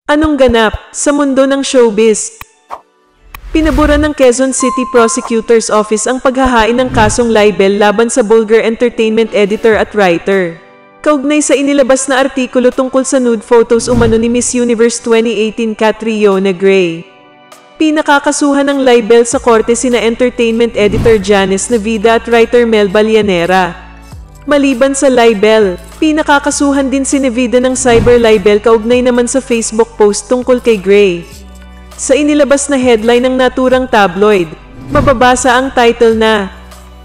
Anong ganap sa mundo ng showbiz? Pinabura ng Quezon City Prosecutor's Office ang paghahain ng kasong libel laban sa Bulgar Entertainment editor at writer. Kaugnay sa inilabas na artikulo tungkol sa nude photos umano ni Miss Universe 2018 Catriona Gray. Pinakakasuhan ng libel sa korte sina entertainment editor Janice Navida at writer Mel Balyanera. Maliban sa libel, pinakakasuhan din si Navida ng cyber libel kaugnay naman sa Facebook post tungkol kay Gray. Sa inilabas na headline ng naturang tabloid, mababasa ang title na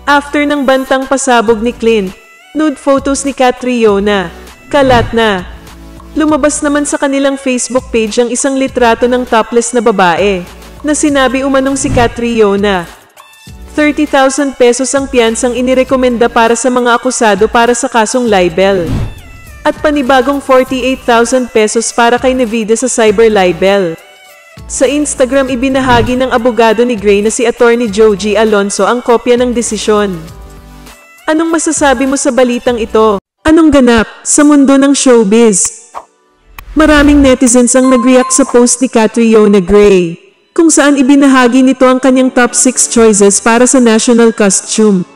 After ng bantang pasabog ni Clint, nude photos ni Catriona, kalat na. Lumabas naman sa kanilang Facebook page ang isang litrato ng topless na babae, na sinabi umanong si Catriona. 30,000 pesos ang piyansang inirekomenda para sa mga akusado para sa kasong libel. At panibagong 48,000 pesos para kay Navida sa cyber libel. Sa Instagram ibinahagi ng abogado ni Gray na si Attorney Joji Alonso ang kopya ng desisyon. Anong masasabi mo sa balitang ito? Anong ganap sa mundo ng showbiz? Maraming netizens ang nag-react sa post ni Catriona Gray, kung saan ibinahagi nito ang kanyang top 6 choices para sa national costume.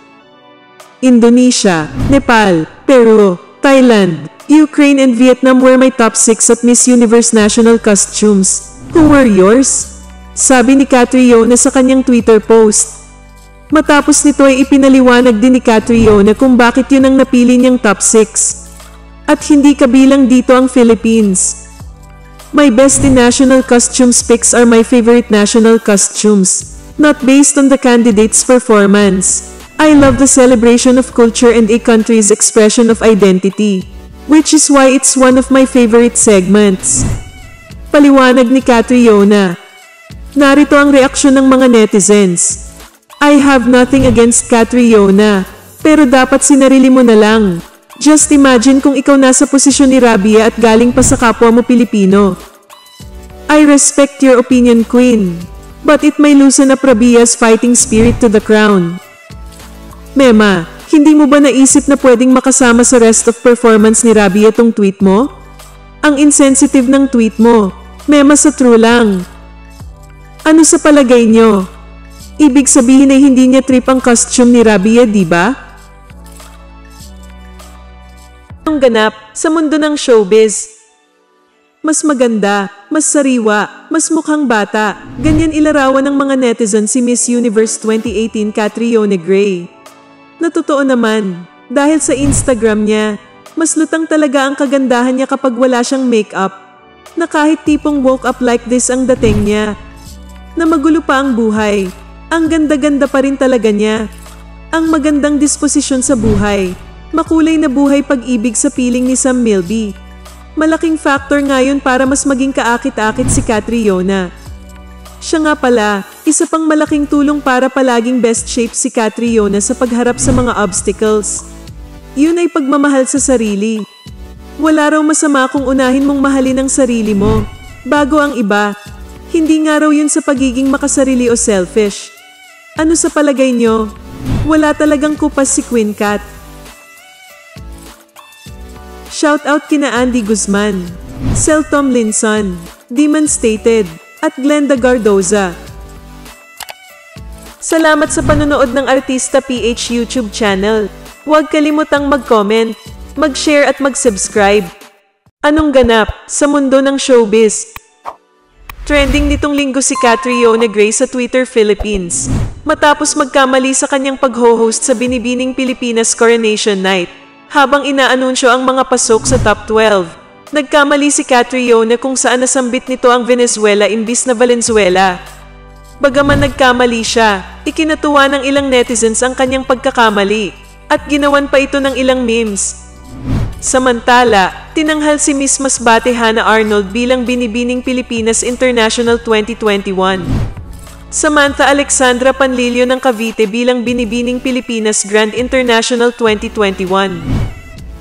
Indonesia, Nepal, Peru, Thailand, Ukraine and Vietnam were my top 6 at Miss Universe national costumes. Who were yours? Sabi ni Catriona sa kanyang Twitter post. Matapos nito ay ipinaliwanag din ni Catriona kung bakit yun ang napili niyang top 6. At hindi kabilang dito ang Philippines. My best in national costumes picks are my favorite national costumes, not based on the candidate's performance. I love the celebration of culture and a country's expression of identity, which is why it's one of my favorite segments. Paliwanag ni Catriona. Narito ang reaksyon ng mga netizens. I have nothing against Catriona, pero dapat sinarili mo na lang. Just imagine kung ikaw nasa posisyon ni Rabia at galing pa sa kapwa mo Pilipino. I respect your opinion, Queen, but it may loosen up Rabia's fighting spirit to the crown. Mema, hindi mo ba naisip na pwedeng makasama sa rest of performance ni Rabia tong tweet mo? Ang insensitive ng tweet mo. Mema, sa true lang. Ano sa palagay nyo? Ibig sabihin ay hindi niya trip ang costume ni Rabia, di ba? Ang ganap sa mundo ng showbiz. Mas maganda, mas sariwa, mas mukhang bata. Ganyan ilarawan ng mga netizen si Miss Universe 2018 Catriona Gray. Natotoo naman, dahil sa Instagram niya, mas lutang talaga ang kagandahan niya kapag wala siyang makeup. Na kahit tipong woke up like this ang dating niya. Na magulo pa ang buhay, ang ganda-ganda pa rin talaga niya. Ang magandang disposisyon sa buhay. Makulay na buhay pag-ibig sa piling ni Sam Milby. Malaking factor ngayon para mas maging kaakit-akit si Catriona. Siya nga pala, isa pang malaking tulong para palaging best shape si Catriona sa pagharap sa mga obstacles. Yun ay pagmamahal sa sarili. Wala raw masama kung unahin mong mahalin ang sarili mo, bago ang iba. Hindi nga raw yun sa pagiging makasarili o selfish. Ano sa palagay nyo? Wala talagang kupas si Queen Cat. Shoutout kina Andy Guzman, Sel Tomlinson, Demon Stated, at Glenda Gardoza. Salamat sa panonood ng Artista PH YouTube channel. Huwag kalimutang mag-comment, mag-share at mag-subscribe. Anong ganap sa mundo ng showbiz? Trending nitong linggo si Catriona Gray sa Twitter Philippines, matapos magkamali sa kanyang pag-ho-host sa Binibining Pilipinas Coronation Night. Habang inaanunsyo ang mga pasok sa top 12, nagkamali si Catriona kung saan nasambit nito ang Venezuela imbis na Valenzuela. Bagaman nagkamali siya, ikinatuwa ng ilang netizens ang kanyang pagkakamali, at ginawan pa ito ng ilang memes. Samantala, tinanghal si Miss Masbate Hannah Arnold bilang Binibining Pilipinas International 2021. Samantha Alexandra Panlilio ng Cavite bilang Binibining Pilipinas Grand International 2021.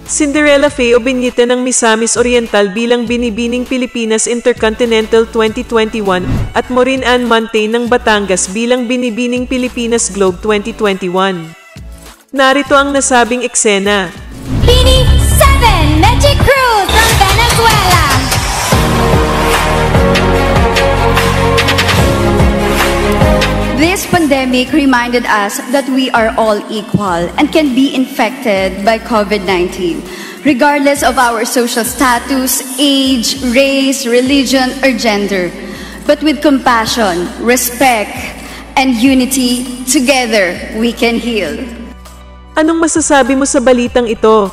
Cinderella Faye Obeñita ng Misamis Oriental bilang Binibining Pilipinas Intercontinental 2021 at Maureen Ann Montaigne ng Batangas bilang Binibining Pilipinas Globe 2021. Narito ang nasabing eksena. Bini 7 Magic Cruise from Venezuela. pandemic reminded us that we are all equal and can be infected by COVID-19, regardless of our social status, age, race, religion, or gender. But with compassion, respect, and unity, together we can heal. Anong masasabi mo sa balitang ito?